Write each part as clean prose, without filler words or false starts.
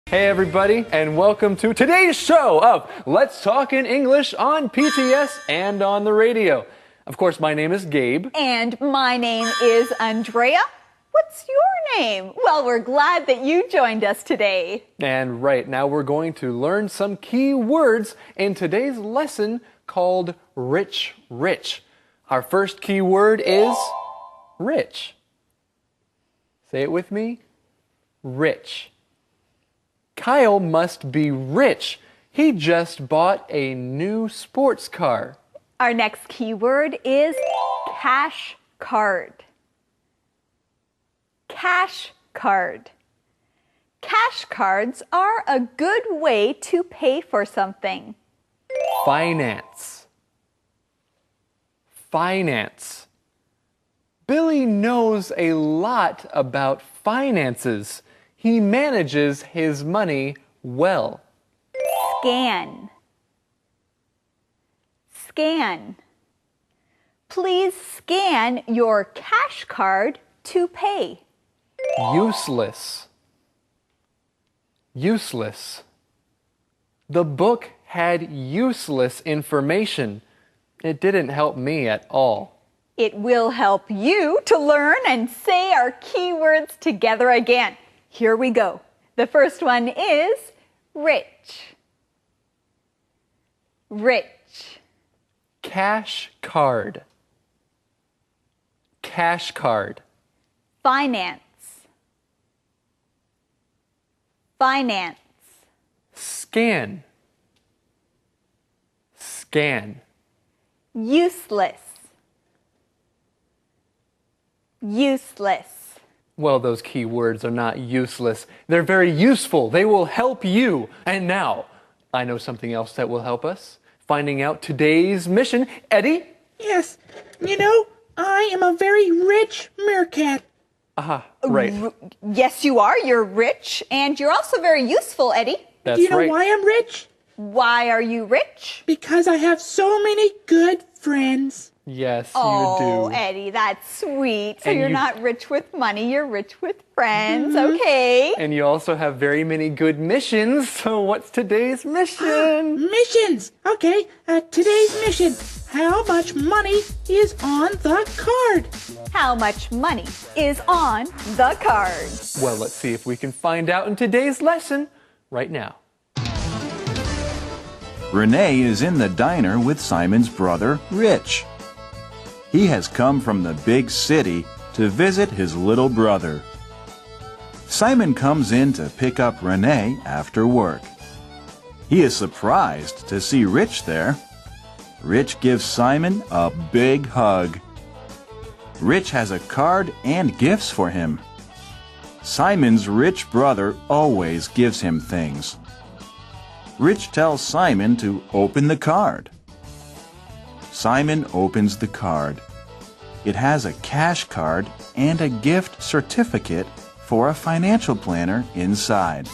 Hey everybody, and welcome to today's show of Let's Talk in English on PTS and on the radio. Of course, my name is Gabe. And my name is Andrea. What's your name? Well, we're glad that you joined us today. And right now we're going to learn some key words in today's lesson called rich, rich. Our first key word is rich. Say it with me. Rich. Kyle must be rich. He just bought a new sports car. Our next key word is cash card. Cash card. Cash cards are a good way to pay for something. Finance. Finance. Billy knows a lot about finances. He manages his money well. Scan. Scan. Please scan your cash card to pay. Useless. Useless. The book had useless information. It didn't help me at all. It will help you to learn and say our keywords together again. Here we go. The first one is rich. Rich. Cash card. Cash card. Finance. Finance. Scan. Scan. Useless. Useless. Well, those key words are not useless. They're very useful. They will help you. And now, I know something else that will help us. Finding out today's mission. Eddie? Yes. You know, I am a very rich meerkat. Right. Yes, you are. You're rich. And you're also very useful, Eddie. That's Do you know right. why I'm rich? Why are you rich? Because I have so many good friends. Yes, Oh, you do. Eddie, that's sweet. So And you're you- not rich with money, you're rich with friends, okay? And you also have very many good missions. So what's today's mission? Missions. Okay, today's mission. How much money is on the card? How much money is on the card? Well, let's see if we can find out in today's lesson right now. Renee is in the diner with Simon's brother, Rich. He has come from the big city to visit his little brother. Simon comes in to pick up Renee after work. He is surprised to see Rich there. Rich gives Simon a big hug. Rich has a card and gifts for him. Simon's rich brother always gives him things. Rich tells Simon to open the card. Simon opens the card. It has a cash card and a gift certificate for a financial planner inside.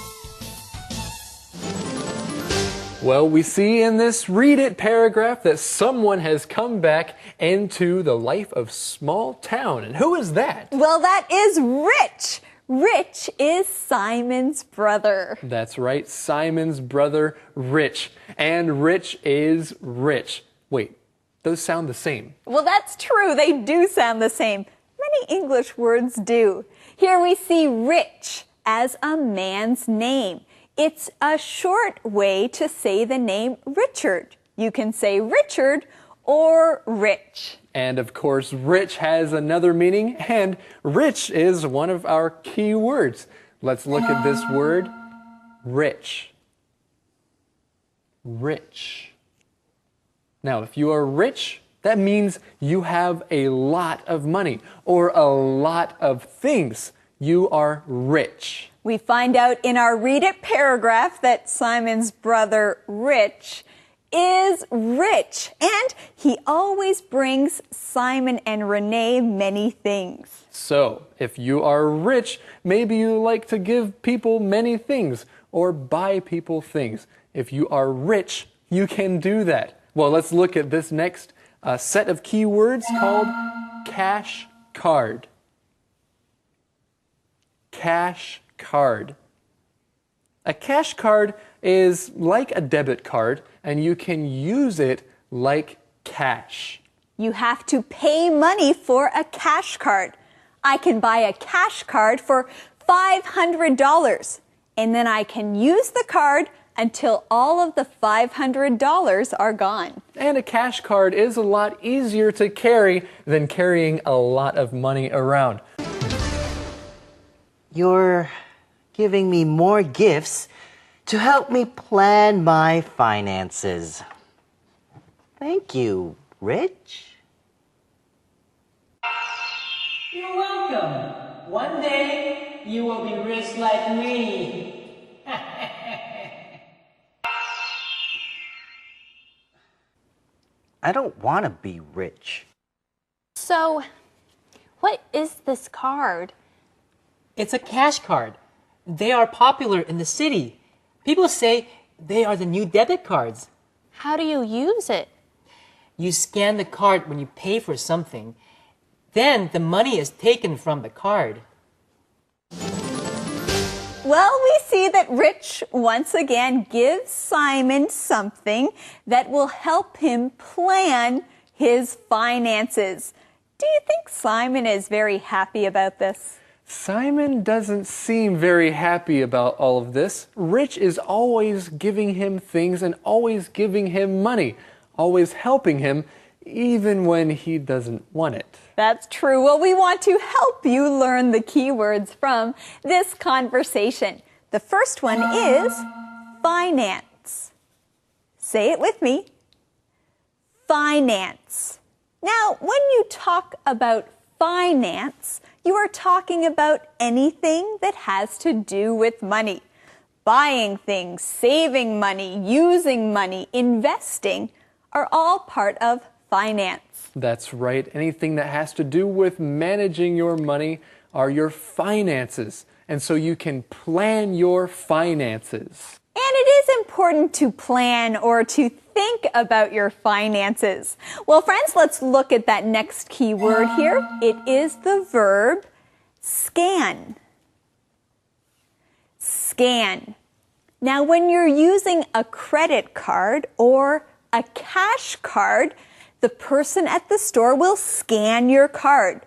Well, we see in this Read It paragraph that someone has come back into the life of small town. And who is that? Well, that is Rich. Rich is Simon's brother. That's right, Simon's brother, Rich. And Rich is rich. Wait, those sound the same. Well, that's true. They do sound the same. Many English words do. Here we see Rich as a man's name. It's a short way to say the name Richard. You can say Richard or Rich. And of course, rich has another meaning, and rich is one of our key words. Let's look at this word, rich. Rich. Now, if you are rich, that means you have a lot of money or a lot of things. You are rich. We find out in our Read It paragraph that Simon's brother, Rich, is rich, and he always brings Simon and Renee many things. So, if you are rich, maybe you like to give people many things or buy people things. If you are rich, you can do that. Well, let's look at this next set of keywords called cash card. Cash card. A cash card is like a debit card, and you can use it like cash. You have to pay money for a cash card. I can buy a cash card for $500, and then I can use the card until all of the $500 are gone. And a cash card is a lot easier to carry than carrying a lot of money around. You're giving me more gifts to help me plan my finances. Thank you, Rich. You're welcome. One day you will be rich like me. I don't want to be rich. So, what is this card? It's a cash card. They are popular in the city. People say they are the new debit cards. How do you use it? You scan the card when you pay for something. Then the money is taken from the card. Well, we see that Rich once again gives Simon something that will help him plan his finances. Do you think Simon is very happy about this? Simon doesn't seem very happy about all of this. Rich is always giving him things and always giving him money, always helping him, even when he doesn't want it. That's true. Well, we want to help you learn the key words from this conversation. The first one is finance. Say it with me. Finance. Now, when you talk about finance, you are talking about anything that has to do with money. Buying things, saving money, using money, investing are all part of finance. That's right. Anything that has to do with managing your money are your finances. And so you can plan your finances. And it is important to plan or to think about your finances. Well, friends, let's look at that next key word here. It is the verb scan. Scan. Now, when you're using a credit card or a cash card, the person at the store will scan your card.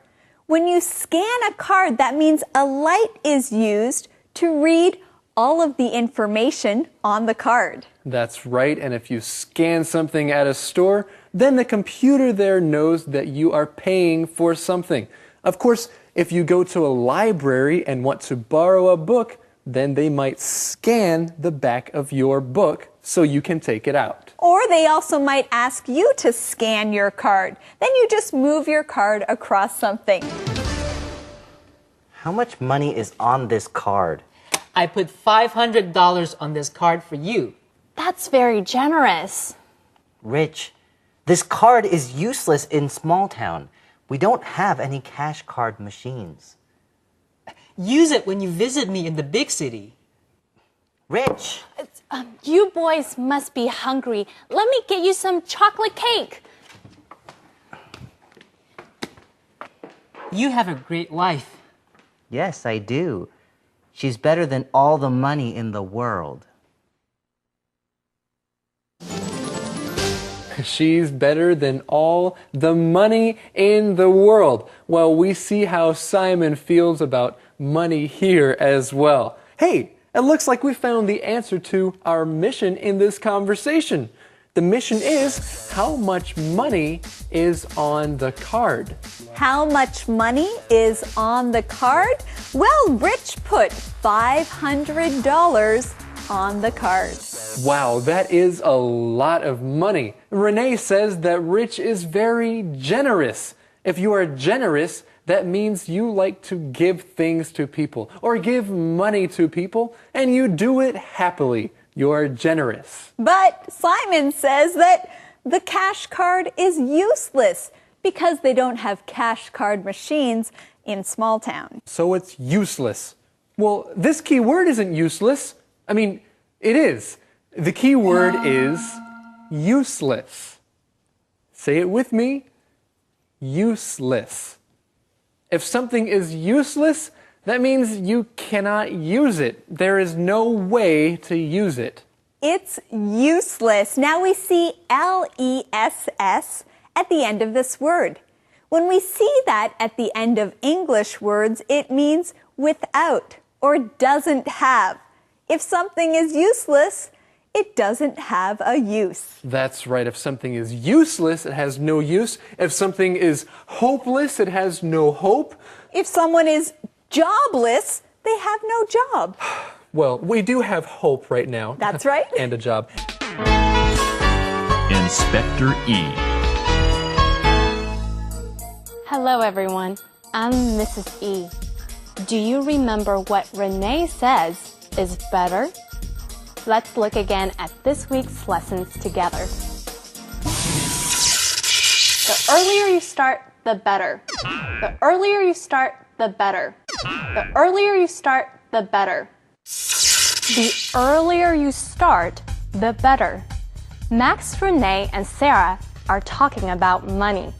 When you scan a card, that means a light is used to read all of the information on the card. That's right. And if you scan something at a store, then the computer there knows that you are paying for something. Of course, if you go to a library and want to borrow a book, then they might scan the back of your book so you can take it out. Or they also might ask you to scan your card. Then you just move your card across something. How much money is on this card? I put $500 on this card for you. That's very generous. Rich, this card is useless in small town. We don't have any cash card machines. Use it when you visit me in the big city. Rich! You boys must be hungry. Let me get you some chocolate cake. You have a great wife. Yes, I do. She's better than all the money in the world. She's better than all the money in the world. Well, we see how Simon feels about money here as well. Hey, it looks like we found the answer to our mission in this conversation. The mission is, how much money is on the card? How much money is on the card? Well, Rich put $500 on the card. Wow, that is a lot of money. Renee says that Rich is very generous. If you are generous, that means you like to give things to people or give money to people, and you do it happily. You're generous. But Simon says that the cash card is useless because they don't have cash card machines in small town. So it's useless. Well, this key word isn't useless. I mean, it is. The key word is useless. Say it with me. Useless. If something is useless, That means you cannot use it. There is no way to use it. It's useless. Now we see L-E-S-S at the end of this word. When we see that at the end of English words, it means without or doesn't have. If something is useless, it doesn't have a use. That's right. If something is useless, it has no use. If something is hopeless, it has no hope. If someone is jobless, they have no job. Well, we do have hope right now. That's right. And a job. Inspector E. Hello, everyone. I'm Mrs. E. Do you remember what Renee says is better? Let's look again at this week's lessons together. The earlier you start, the better. The earlier you start, the better. The earlier you start, the better. The earlier you start, the better. Max, Renee, and Sarah are talking about money.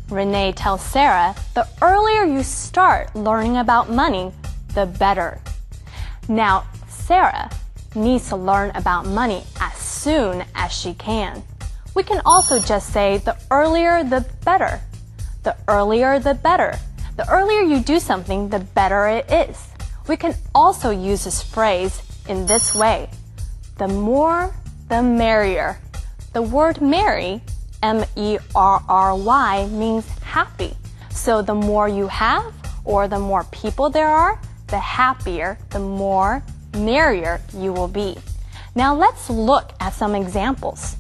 Renee tells Sarah, the earlier you start learning about money, the better. Now, Sarah needs to learn about money as soon as she can. We can also just say the earlier the better. The earlier the better. The earlier you do something, the better it is. We can also use this phrase in this way. The more, the merrier. The word merry, M-E-R-R-Y, means happy. So the more you have, or the more people there are, the happier, the more merrier you will be. Now let's look at some examples.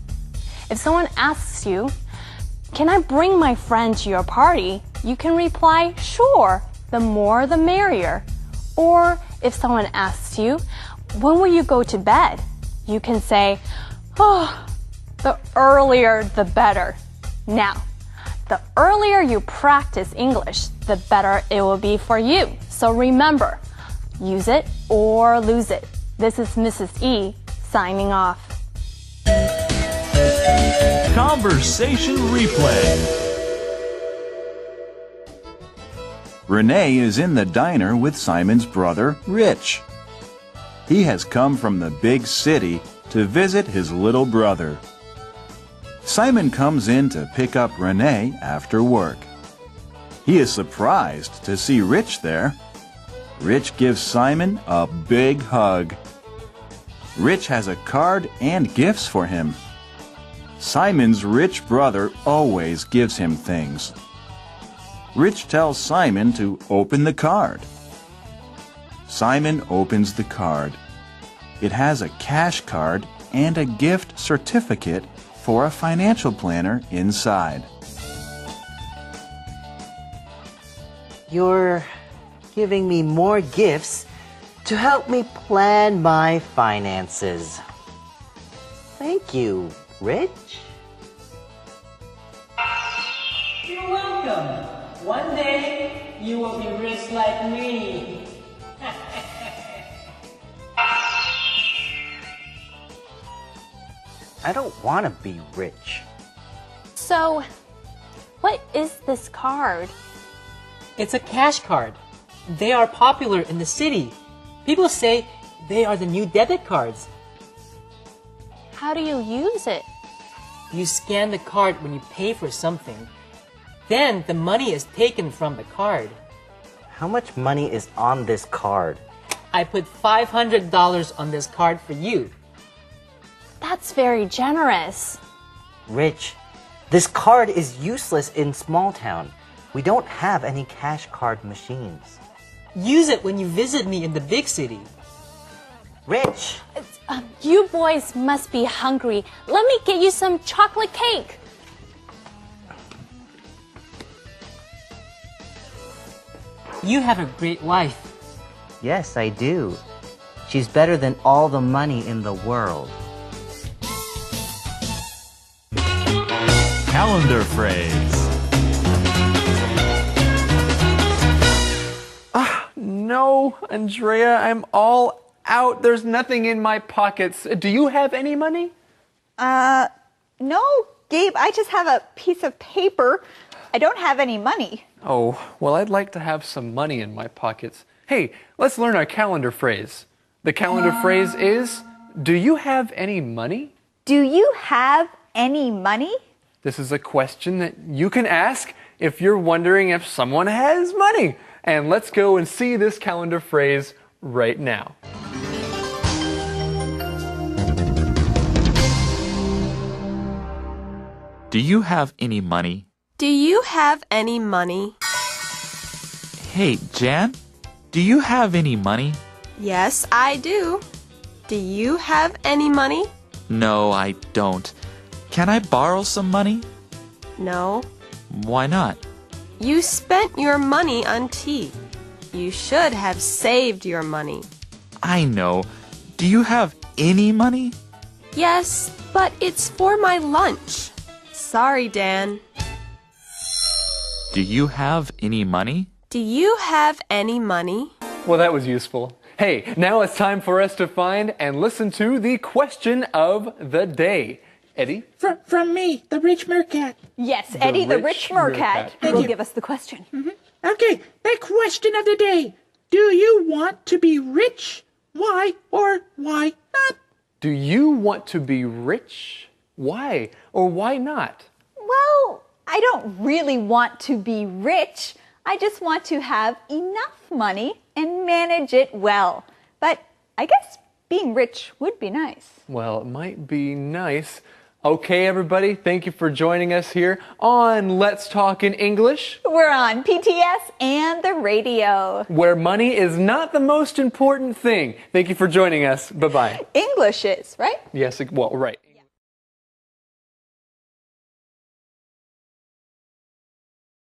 If someone asks you, "Can I bring my friend to your party?" you can reply, "Sure, the more the merrier." Or if someone asks you, "When will you go to bed?" you can say, "Oh, the earlier the better." Now, the earlier you practice English, the better it will be for you. So remember, use it or lose it. This is Mrs. E signing off. Conversation replay. Renee is in the diner with Simon's brother, Rich. He has come from the big city to visit his little brother. Simon comes in to pick up Renee after work. He is surprised to see Rich there. Rich gives Simon a big hug. Rich has a card and gifts for him. Simon's rich brother always gives him things. Rich tells Simon to open the card. Simon opens the card. It has a cash card and a gift certificate for a financial planner inside. You're giving me more gifts to help me plan my finances. Thank you, Rich. You're welcome. One day, you will be rich like me. I don't want to be rich. So, what is this card? It's a cash card. They are popular in the city. People say they are the new debit cards. How do you use it? You scan the card when you pay for something. Then the money is taken from the card. How much money is on this card? I put $500 on this card for you. That's very generous. Rich, this card is useless in small town. We don't have any cash card machines. Use it when you visit me in the big city. Rich! You boys must be hungry. Let me get you some chocolate cake. You have a great wife. Yes, I do. She's better than all the money in the world. Calendar phrase. No, Andrea, I'm all out. There's nothing in my pockets. Do you have any money? No, Gabe, I just have a piece of paper. I don't have any money. Oh, well, I'd like to have some money in my pockets. Hey, let's learn our calendar phrase. The calendar phrase is, do you have any money? Do you have any money? This is a question that you can ask if you're wondering if someone has money. And let's go and see this calendar phrase right now. Do you have any money? Do you have any money? Hey, Jan, do you have any money? Yes, I do. Do you have any money? No, I don't. Can I borrow some money? No. Why not? You spent your money on tea. You should have saved your money. I know. Do you have any money? Yes, but it's for my lunch. Sorry, Dan. Do you have any money? Do you have any money? Well, that was useful. Hey, now it's time for us to find and listen to the question of the day. Eddie? From me, the rich mercat. Yes, Eddie, the rich mercat, Thank will you. give us the question. Okay, the question of the day. Do you want to be rich? Why or why not? Do you want to be rich? Why or why not? Well, I don't really want to be rich. I just want to have enough money and manage it well. But I guess being rich would be nice. Well, it might be nice. Okay, everybody, thank you for joining us here on Let's Talk in English, We're on PTS and the radio. where money is not the most important thing. Thank you for joining us. Bye-bye. English is, right? Yes, well, right.